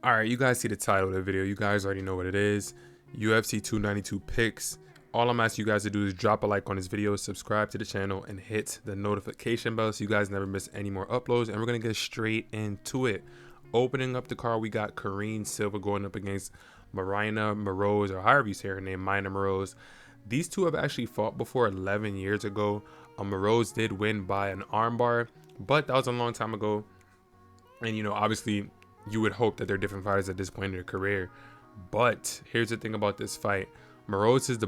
All right, you guys see the title of the video. You guys already know what it is. UFC 292 picks. All I'm asking you guys to do is drop a like on this video, subscribe to the channel, and hit the notification bell so you guys never miss any more uploads. And we're going to get straight into it. Opening up the card, we got Karine Silva going up against Marina Moroz, or however you say her name, Marina Moroz. These two have actually fought before 11 years ago. Moroz did win by an armbar, but that was a long time ago. And, you know, obviously, you would hope that they're different fighters at this point in their career. But here's the thing about this fight. Moroz is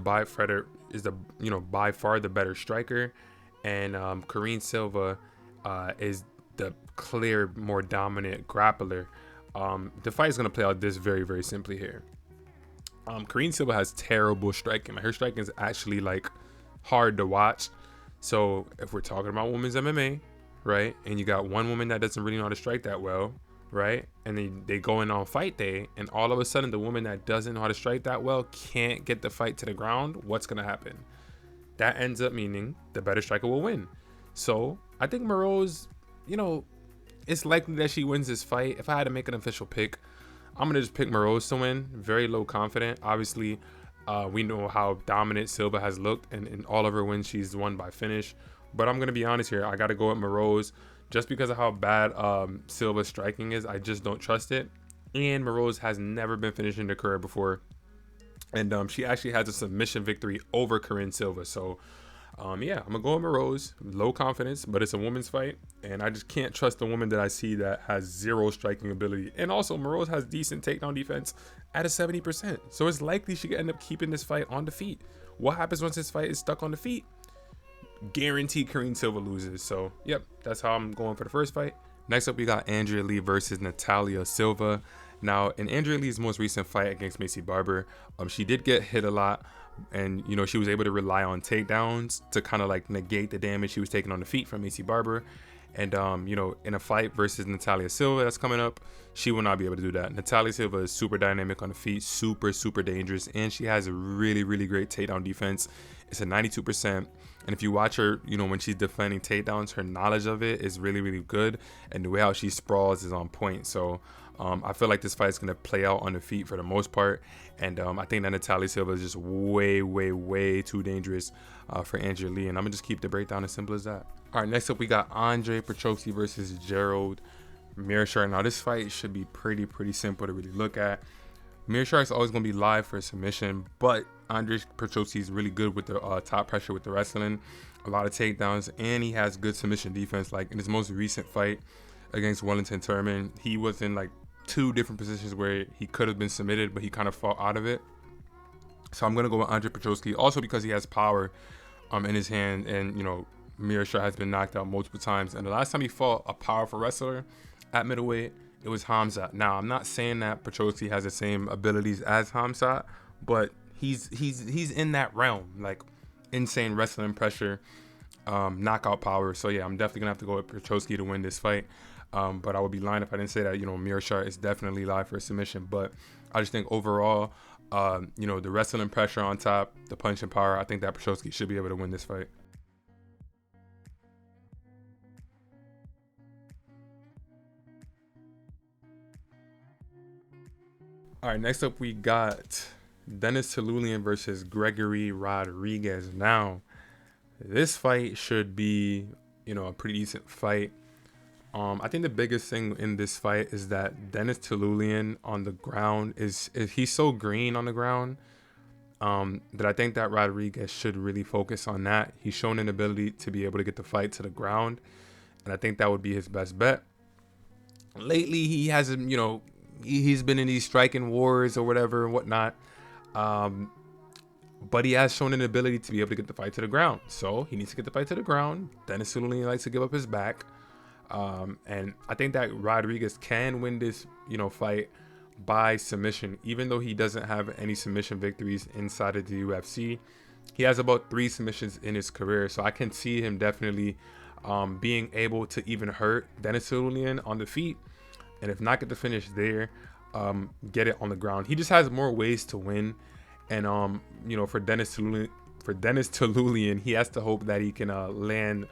by far the better striker, and Karine Silva is the clear, more dominant grappler. The fight is going to play out this very, very simply here. Karine Silva has terrible striking. Her striking is actually like hard to watch. So if we're talking about women's MMA, right, and you got one woman that doesn't really know how to strike that well, right, and they go in on fight day, and all of a sudden the woman that doesn't know how to strike that well can't get the fight to the ground, what's going to happen? That ends up meaning the better striker will win. So I think Moroz, you know, it's likely that she wins this fight. If I had to make an official pick, I'm going to just pick Moroz to win. Very low confident. Obviously, we know how dominant Silva has looked, and in all of her wins, she's won by finish. But I'm going to be honest here. I got to go with Moroz just because of how bad Silva's striking is. I just don't trust it. And Moroz has never been finished in her career before. And she actually has a submission victory over Karine Silva. So, yeah, I'm going to go with Moroz. Low confidence, but it's a women's fight. And I just can't trust the woman that I see that has zero striking ability. And also, Moroz has decent takedown defense at a 70%. So it's likely she could end up keeping this fight on the feet. What happens once this fight is stuck on the feet? Guaranteed Karine Silva loses. So, yep, that's how I'm going for the first fight. Next up, we got Andrea Lee versus Natalia Silva. Now, in Andrea Lee's most recent fight against Maycee Barber, she did get hit a lot, and you know, she was able to rely on takedowns to kind of like negate the damage she was taking on the feet from Maycee Barber. And you know, in a fight versus Natalia Silva that's coming up, she will not be able to do that. Natalia Silva is super dynamic on the feet, super dangerous, and she has a really great takedown defense. It's a 92%. And if you watch her, you know, when she's defending takedowns, her knowledge of it is really good, and the way how she sprawls is on point. So I feel like this fight is going to play out on the feet for the most part, and I think that Natalia Silva is just way too dangerous for Andrea Lee, and I'm going to just keep the breakdown as simple as that. All right, next up we got Andre Petroski versus Gerald Meerschaert. Now this fight should be pretty simple to really look at. Meerschaert is always going to be live for a submission, but Andre Petroski is really good with the top pressure with the wrestling, a lot of takedowns, and he has good submission defense. Like in his most recent fight against Wellington Turman, he was in like two different positions where he could have been submitted, but he kind of fought out of it. So I'm going to go with Andre Petroski, also because he has power in his hand, and you know, Meerschaert has been knocked out multiple times, and the last time he fought a powerful wrestler at middleweight, it was Hamzat. Now, I'm not saying that Petroski has the same abilities as Hamzat, but he's in that realm, like insane wrestling pressure, knockout power. So yeah, I'm definitely gonna have to go with Petroski to win this fight. But I would be lying if I didn't say that, you know, Meerschaert is definitely live for a submission. But I just think overall, you know, the wrestling pressure on top, the punching power, I think that Petroski should be able to win this fight. All right, next up we got Denis Tiulian versus Gregory Rodriguez. Now, this fight should be, you know, a pretty decent fight. I think the biggest thing in this fight is that Denis Tiulian on the ground is he's so green on the ground that I think that Rodriguez should really focus on that. He's shown an ability to be able to get the fight to the ground, and I think that would be his best bet. Lately, he hasn't, you know, he's been in these striking wars or whatever and whatnot, but he has shown an ability to be able to get the fight to the ground. So he needs to get the fight to the ground. Denis Tiulian likes to give up his back, and I think that Rodriguez can win this, you know, fight by submission. Even though he doesn't have any submission victories inside of the UFC, he has about 3 submissions in his career. So I can see him definitely being able to even hurt Denis Tiulian on the feet, and if not get the finish there, get it on the ground. He just has more ways to win, and you know, for Denis Tiulian, he has to hope that he can land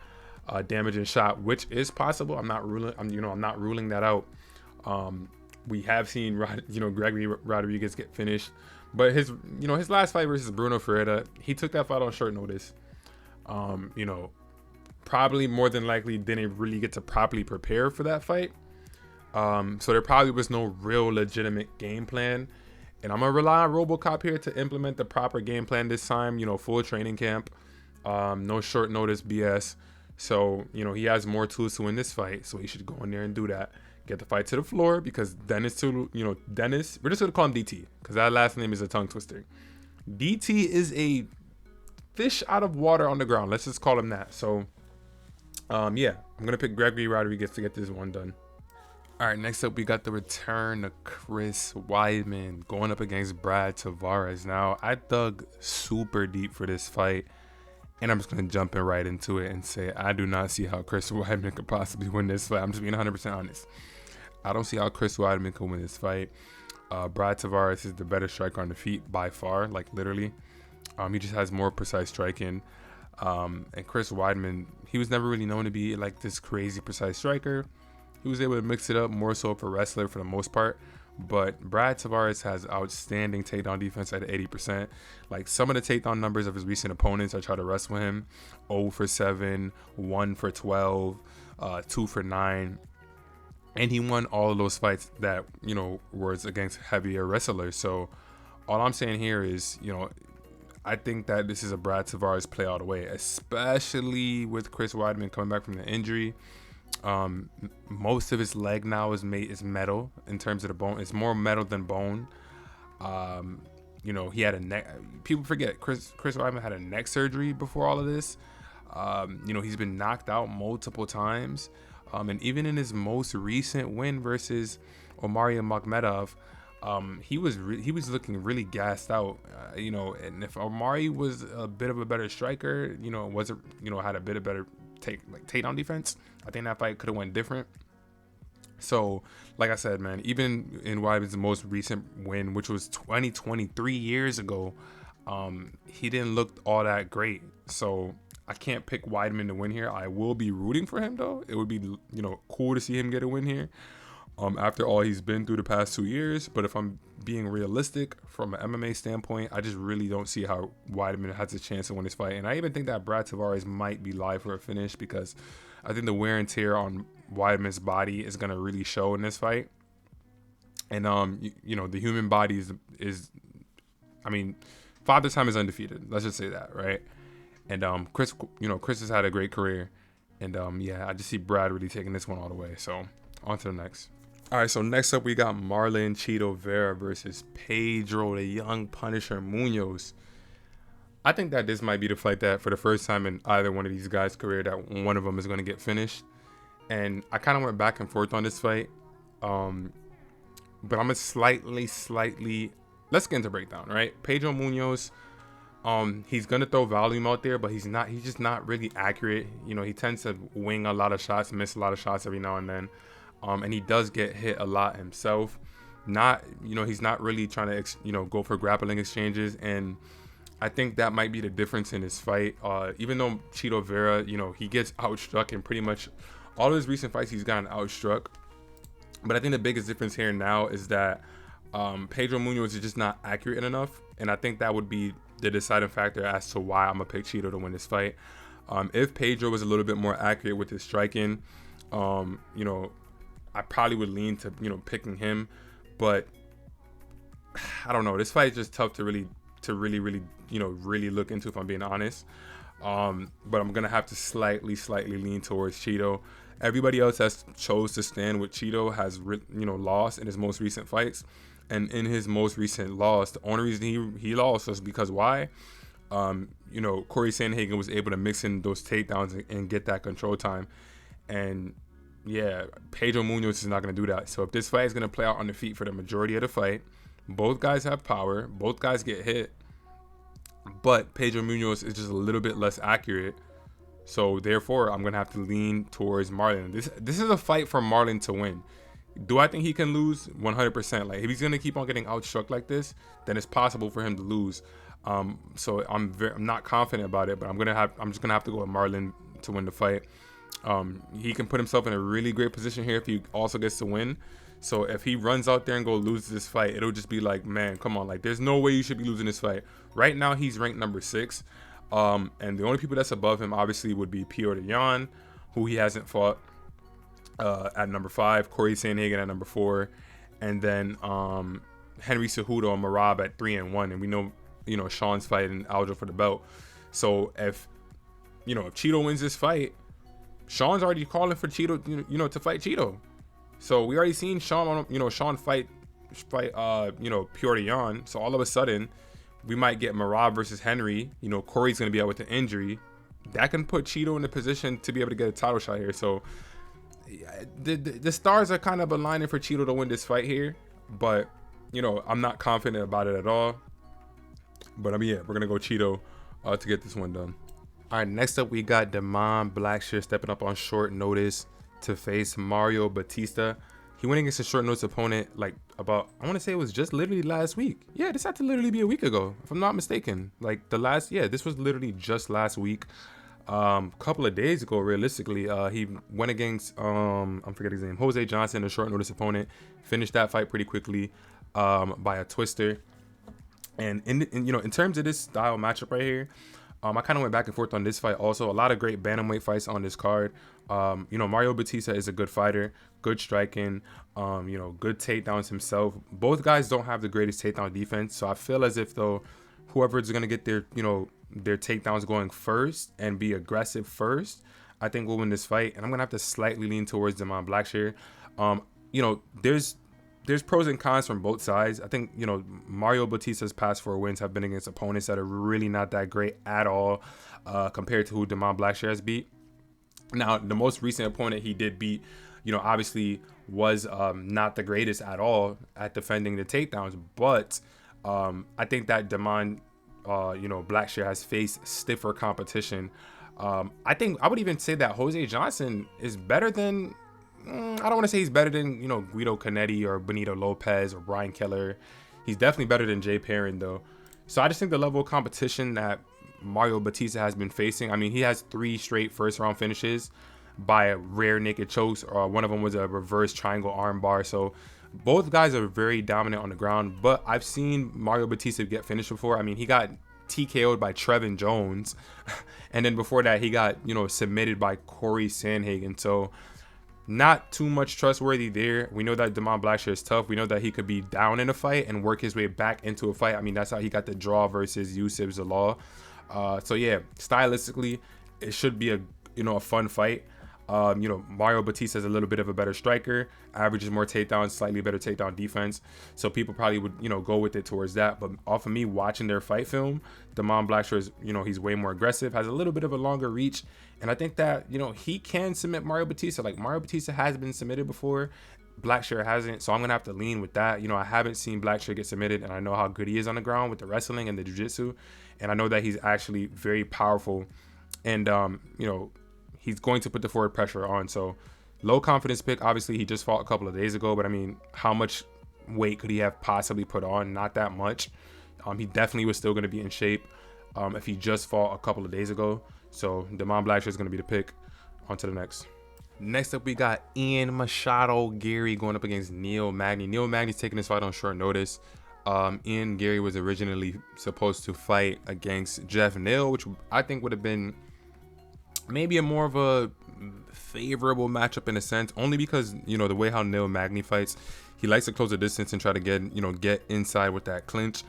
a damaging shot, which is possible. I'm not ruling that out. We have seen Gregory Rodriguez get finished, but his last fight versus Bruno Ferreira, he took that fight on short notice. Probably more than likely didn't really get to properly prepare for that fight. So there probably was no real legitimate game plan. And I'm going to rely on RoboCop here to implement the proper game plan this time, full training camp, no short notice BS. So, he has more tools to win this fight. So he should go in there and do that. Get the fight to the floor because Dennis, we're just going to call him DT because that last name is a tongue twister. DT is a fish out of water on the ground. Let's just call him that. So, I'm going to pick Gregory Rodriguez to get this one done. All right, next up, we got the return of Chris Weidman going up against Brad Tavares. Now, I dug super deep for this fight, and I'm just going to jump in right into it and say I do not see how Chris Weidman could possibly win this fight. I'm just being 100% honest. I don't see how Chris Weidman could win this fight. Brad Tavares is the better striker on the feet by far, like literally. He just has more precise striking. And Chris Weidman, he was never really known to be like this crazy precise striker. He was able to mix it up more so for wrestler for the most part. But Brad Tavares has outstanding takedown defense at 80%. Like some of the takedown numbers of his recent opponents, I tried to wrestle him. 0 for 7, 1 for 12, 2 for 9. And he won all of those fights that, was against heavier wrestlers. So all I'm saying here is, I think that this is a Brad Tavares play all the way, especially with Chris Weidman coming back from the injury. Most of his leg now is metal in terms of the bone. It's more metal than bone. He had a neck. People forget Chris Weidman had a neck surgery before all of this. He's been knocked out multiple times. And even in his most recent win versus Omari Magomedov, he was looking really gassed out. And if Omari was a bit of a better striker, had a bit of better takedown defense, I think that fight could have went different. So, like I said, man, even in Weidman's most recent win, which was 23 years ago, he didn't look all that great. So I can't pick Weidman to win here. I will be rooting for him though. It would be cool to see him get a win here. After all he's been through the past 2 years. But if I'm being realistic from an MMA standpoint, I just really don't see how Weidman has a chance to win this fight. And I even think that Brad Tavares might be live for a finish because I think the wear and tear on Weidman's body is going to really show in this fight. And, the human body is Father Time is undefeated. Let's just say that, right? And Chris has had a great career. And, I just see Brad really taking this one all the way. So, on to the next. All right, so next up we got Marlon Chito Vera versus Pedro the Young Punisher Munoz. I think that this might be the fight that for the first time in either one of these guys' career that one of them is going to get finished. And I kind of went back and forth on this fight. But I'm going to slightly, let's get into breakdown, right? Pedro Munoz, he's going to throw volume out there, but he's just not really accurate. He tends to wing a lot of shots, miss a lot of shots every now and then. And he does get hit a lot himself. He's not really trying to, go for grappling exchanges. And I think that might be the difference in his fight. Even though Chito Vera, he gets outstruck in pretty much all of his recent fights, he's gotten outstruck. But I think the biggest difference here now is that Pedro Munoz is just not accurate enough. And I think that would be the deciding factor as to why I'm going to pick Chito to win this fight. If Pedro was a little bit more accurate with his striking, I probably would lean to, picking him, but I don't know. This fight is just tough to really look into, if I'm being honest. But I'm going to have to slightly lean towards Chito. Everybody else that's chose to stand with Chito has, lost in his most recent fights. And in his most recent loss, the only reason he lost was because why? Corey Sandhagen was able to mix in those takedowns and get that control time. And yeah, Pedro Munoz is not going to do that. So if this fight is going to play out on the feet for the majority of the fight, both guys have power, both guys get hit, but Pedro Munoz is just a little bit less accurate. So therefore, I'm going to have to lean towards Marlon. This is a fight for Marlon to win. Do I think he can lose? 100%. Like if he's going to keep on getting outstruck like this, then it's possible for him to lose. So I'm not confident about it, but I'm just going to have to go with Marlon to win the fight. He can put himself in a really great position here if he also gets to win. So if he runs out there and go lose this fight, it'll just be like, man, come on, like there's no way you should be losing this fight. Right now he's ranked number 6, and the only people that's above him obviously would be Petr Yan, who he hasn't fought, at number 5, Corey Sandhagen at number 4, and then Henry Cejudo and Merab at 3 and 1, and we know Sean's fighting Aljo for the belt. So if Cheeto wins this fight, Sean's already calling for Cheeto, to fight Cheeto. So we already seen Sean, Sean fight, Petr Yan. So all of a sudden, we might get Merab versus Henry. Corey's gonna be out with an injury. That can put Cheeto in a position to be able to get a title shot here. So the stars are kind of aligning for Cheeto to win this fight here, but I'm not confident about it at all. But yeah, we're gonna go Cheeto to get this one done. All right, next up we got Damon Blackshear stepping up on short notice to face Mario Batista. He went against a short notice opponent I want to say it was just literally last week. Yeah, this had to literally be a week ago, if I'm not mistaken. This was literally just last week. Couple of days ago, realistically, he went against I'm forgetting his name, Jose Johnson, a short notice opponent. Finished that fight pretty quickly by a twister. And in terms of this style matchup right here, I kind of went back and forth on this fight also. A lot of great bantamweight fights on this card. Mario Batista is a good fighter, good striking, good takedowns himself. Both guys don't have the greatest takedown defense, so I feel as if though whoever is going to get their takedowns going first and be aggressive first, I think will win this fight. And I'm going to have to slightly lean towards Damon Blackshear. There's pros and cons from both sides. I think, Mario Batista's past 4 wins have been against opponents that are really not that great at all compared to who Damon Blackshear has beat. Now, the most recent opponent he did beat, obviously was not the greatest at all at defending the takedowns. But I think that Damon, Blackshear has faced stiffer competition. I think I would even say that Jose Johnson is better than... I don't want to say he's better than, Guido Canetti or Benito Lopez or Brian Keller. He's definitely better than Jay Perrin, though. So I just think the level of competition that Mario Batista has been facing, I mean, he has 3 straight first-round finishes by rare naked chokes. One of them was a reverse triangle armbar. So both guys are very dominant on the ground, but I've seen Mario Batista get finished before. I mean, he got TKO'd by Trevin Jones. And then before that, he got, submitted by Corey Sandhagen. So... not too much trustworthy there. We know that Damon Blackshear is tough. We know that he could be down in a fight and work his way back into a fight. I mean, that's how he got the draw versus Yusuf Zalal. So yeah, stylistically, it should be a fun fight. Mario Batista is a little bit of a better striker, averages more takedowns, slightly better takedown defense. So people probably would, go with it towards that. But off of me watching their fight film, Damon Blackshear is, he's way more aggressive, has a little bit of a longer reach. And I think that, he can submit Mario Batista. Like Mario Batista has been submitted before, Blackshear hasn't. So I'm going to have to lean with that. I haven't seen Blackshear get submitted, and I know how good he is on the ground with the wrestling and the jiu-jitsu. And I know that he's actually very powerful. And, he's going to put the forward pressure on. So low confidence pick. Obviously, he just fought a couple of days ago, but I mean, how much weight could he have possibly put on? Not that much. He definitely was still going to be in shape if he just fought a couple of days ago. So Damon Blackshear is going to be the pick. On to the next. Next up, we got Ian Machado Gary going up against Neil Magny. Neil Magny's taking this fight on short notice. Ian Gary was originally supposed to fight against Jeff Neal, which I think would have been maybe a more of a favorable matchup in a sense, only because the way how Neil Magny fights, he likes to close the distance and try to get inside with that clinch.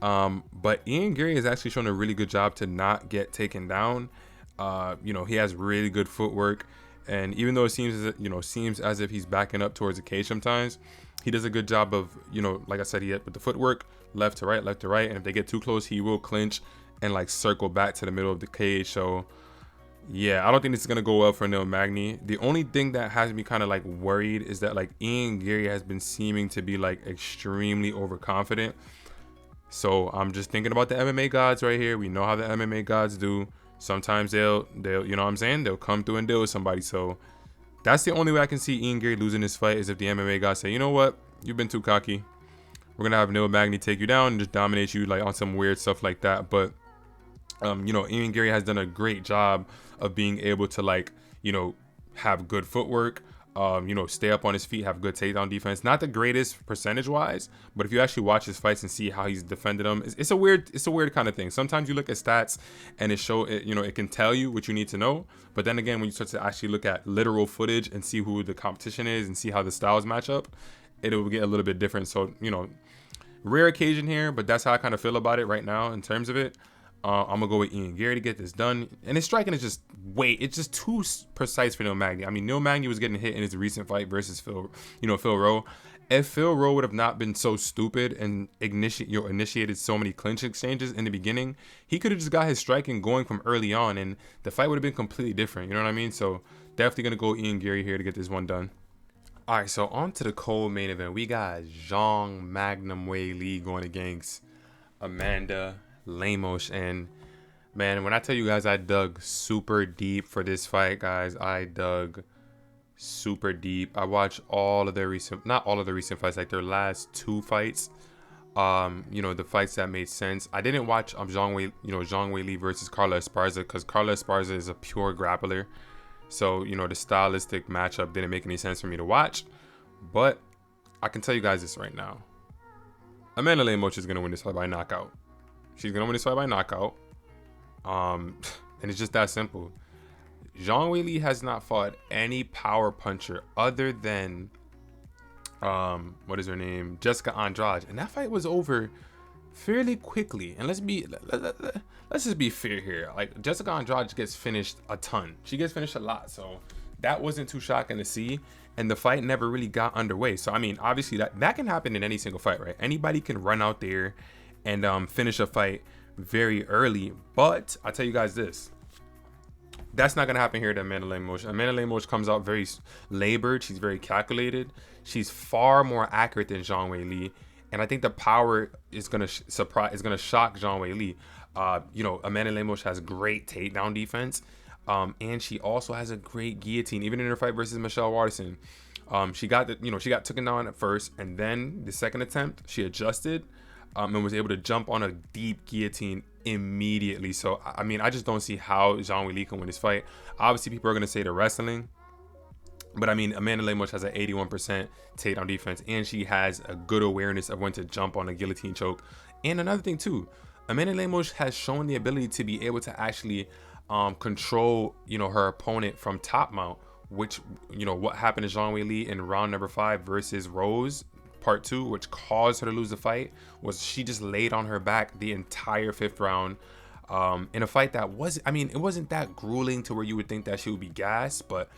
But Ian Gary has actually shown a really good job to not get taken down. He has really good footwork, and even though it seems as if he's backing up towards the cage sometimes, he does a good job of like I said, with the footwork, left to right, and if they get too close, he will clinch and circle back to the middle of the cage. So yeah, I don't think this is gonna go well for Neil Magny. The only thing that has me kind of worried is that Ian Gary has been seeming to be extremely overconfident. So I'm just thinking about the MMA gods right here. We know how the MMA gods do. Sometimes they'll they'll come through and deal with somebody. So that's the only way I can see Ian Gary losing this fight, is if the MMA gods say, you know what, you've been too cocky. We're gonna have Neil Magny take you down and just dominate you on some weird stuff like that. But Ian Gary has done a great job of being able to have good footwork, You know, stay up on his feet, have good takedown defense. Not the greatest percentage wise, but if you actually watch his fights and see how he's defended them, it's a weird kind of thing. Sometimes you look at stats and you know, it can tell you what you need to know. But then again, when you start to actually look at literal footage and see who the competition is and see how the styles match up, it'll get a little bit different. So, you know, rare occasion here, but that's how I kind of feel about it right now in terms of it. I'm gonna go with Ian Gary to get this done, and his striking is just it's just too precise for Neil Magny. I mean, Neil Magny was getting hit in his recent fight versus Phil Rowe. If Phil Rowe would have not been so stupid and initiated so many clinch exchanges in the beginning, he could have just got his striking going from early on, and the fight would have been completely different. You know what I mean? So definitely gonna go Ian Gary here to get this one done. All right, so on to the co-main event. We got Zhang Magnum Wei Li going against Amanda Lemos. And man, when I tell you guys I dug super deep for this fight, guys, I dug super deep. I watched all of their not all of the recent fights, like their last 2 fights. You know, the fights that made sense. I didn't watch Zhang Wei Li versus Carla Esparza, because Carla Esparza is a pure grappler. So, you know, the stylistic matchup didn't make any sense for me to watch. But I can tell you guys this right now. Amanda Lemos is going to win this fight by knockout. She's going to win this fight by knockout. And it's just that simple. Zhang Wei Li has not fought any power puncher other than, what is her name? Jessica Andrade. And that fight was over fairly quickly. And let's just be fair here. Like, Jessica Andrade gets finished a ton. She gets finished a lot. So that wasn't too shocking to see. And the fight never really got underway. So, I mean, obviously that can happen in any single fight, right? Anybody can run out there and finish a fight very early. But I'll tell you guys this. That's not going to happen here to Amanda Lemos. Amanda Lemos comes out very labored. She's very calculated. She's far more accurate than Zhang Wei Li. And I think the power is going to shock Zhang Wei Li. You know, Amanda Lemos has great takedown defense. And she also has a great guillotine. Even in her fight versus Michelle Waterson, she got taken down at first, and then the second attempt she adjusted and was able to jump on a deep guillotine immediately. So I mean, I just don't see how Zhang Wei Li can win this fight. Obviously, people are gonna say the wrestling, but I mean, Amanda Lemos has an 81% takedown defense, and she has a good awareness of when to jump on a guillotine choke. And another thing too, Amanda Lemos has shown the ability to be able to actually control, you know, her opponent from top mount, which, you know, what happened to Zhang Wei Li in round number 5 versus Rose part 2, which caused her to lose the fight, was she just laid on her back the entire 5th round in a fight that it wasn't that grueling to where you would think that she would be gassed, but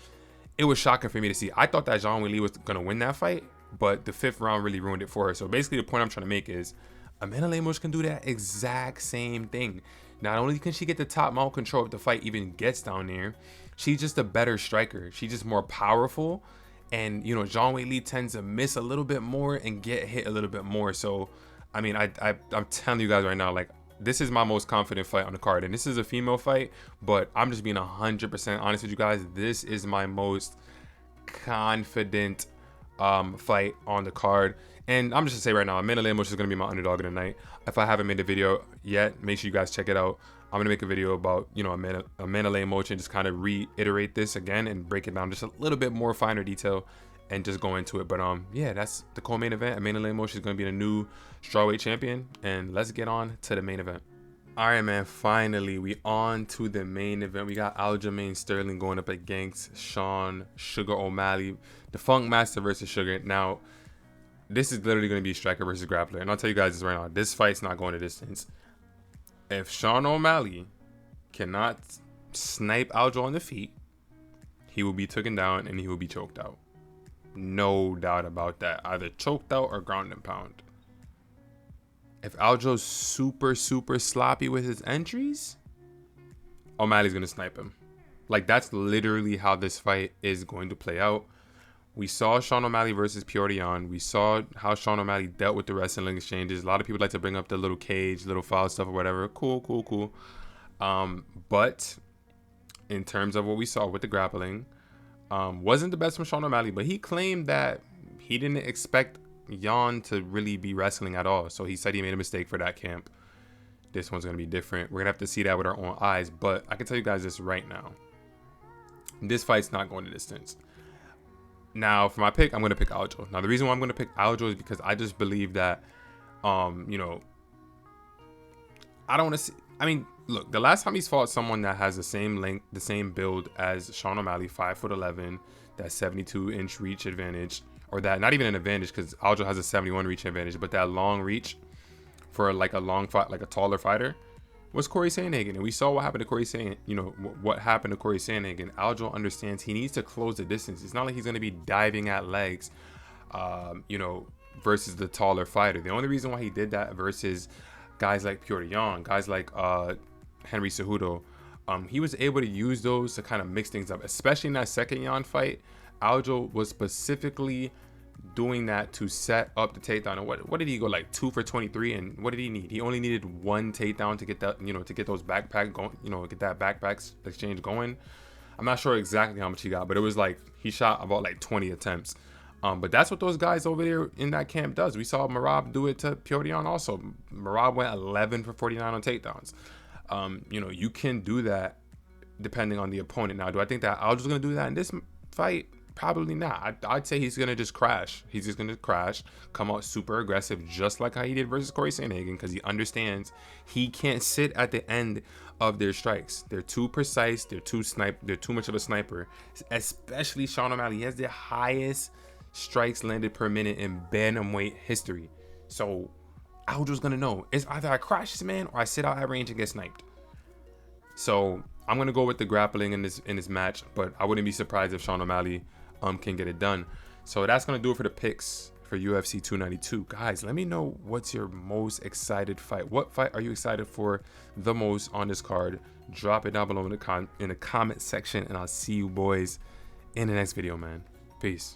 it was shocking for me to see. I thought that Zhang Wei Li was gonna win that fight, but the 5th round really ruined it for her. So basically the point I'm trying to make is Amanda Lemos can do that exact same thing. Not only can she get the top mount control if the fight even gets down there, she's just a better striker. She's just more powerful. And, you know, Zhang Wei Li tends to miss a little bit more and get hit a little bit more. So, I mean, I'm telling you guys right now, like, this is my most confident fight on the card. And this is a female fight, but I'm just being 100% honest with you guys. This is my most confident fight on the card. And I'm just gonna say right now, Amanda Lemos is gonna be my underdog of the night. If I haven't made a video yet, make sure you guys check it out. I'm gonna make a video about, you know, Amanda Lemos and just kind of reiterate this again and break it down just a little bit more finer detail and just go into it. But yeah, that's the co-main event. Amanda Lemos is gonna be the new strawweight champion, and let's get on to the main event. All right, man, finally we on to the main event. We got Aljamain Sterling going up against Sean Sugar O'Malley, the Funk Master versus Sugar. Now, this is literally going to be striker versus grappler. And I'll tell you guys this right now. This fight's not going to distance. If Sean O'Malley cannot snipe Aljo on the feet, he will be taken down and he will be choked out. No doubt about that. Either choked out or ground and pound. If Aljo's super, super sloppy with his entries, O'Malley's going to snipe him. Like, that's literally how this fight is going to play out. We saw Sean O'Malley versus Piotr. We saw how Sean O'Malley dealt with the wrestling exchanges. A lot of people like to bring up the little cage, little foul stuff or whatever. Cool. But in terms of what we saw with the grappling, wasn't the best from Sean O'Malley, but he claimed that he didn't expect Jan to really be wrestling at all. So he said he made a mistake for that camp. This one's going to be different. We're going to have to see that with our own eyes. But I can tell you guys this right now. This fight's not going to distance. Now for my pick, I'm gonna pick Aljo. Now the reason why I'm gonna pick Aljo is because I just believe that, you know, I don't want to see. I mean, look, the last time he's fought someone that has the same length, the same build as Sean O'Malley, 5'11", that 72-inch reach advantage, or that not even an advantage because Aljo has a 71 reach advantage, but that long reach for like a long fight, like a taller fighter, was Corey Sandhagen. And we saw what happened to Corey Sandhagen. You know what happened to Corey Sandhagen. Aljo understands he needs to close the distance. It's not like he's going to be diving at legs, you know, versus the taller fighter. The only reason why he did that versus guys like Petr Yan, guys like Henry Cejudo, he was able to use those to kind of mix things up, especially in that second Yan fight. Aljo was specifically doing that to set up the takedown. And what did he go, like 2 for 23? And what did he need? He only needed one takedown to get that, you know, to get those backpack going, you know, get that backpack exchange going. I'm not sure exactly how much he got, but it was like he shot about like 20 attempts. But that's what those guys over there in that camp does. We saw Merab do it to Petr Yan also. Merab went 11 for 49 on takedowns. You know, you can do that depending on the opponent. Now, do I think that Aljo's going to do that in this fight? Probably not. I'd say he's going to just crash. He's just going to crash, come out super aggressive, just like how he did versus Corey Sandhagen, because he understands he can't sit at the end of their strikes. They're too precise. They're too much of a sniper, especially Sean O'Malley. He has the highest strikes landed per minute in bantamweight history. So Aljo's going to know. It's either I crash this man or I sit out at range and get sniped. So I'm going to go with the grappling in this match, but I wouldn't be surprised if Sean O'Malley can get it done. So that's going to do it for the picks for UFC 292. Guys, let me know what's your most excited fight. What fight are you excited for the most on this card? Drop it down below in the comment section, and I'll see you boys in the next video, man. Peace.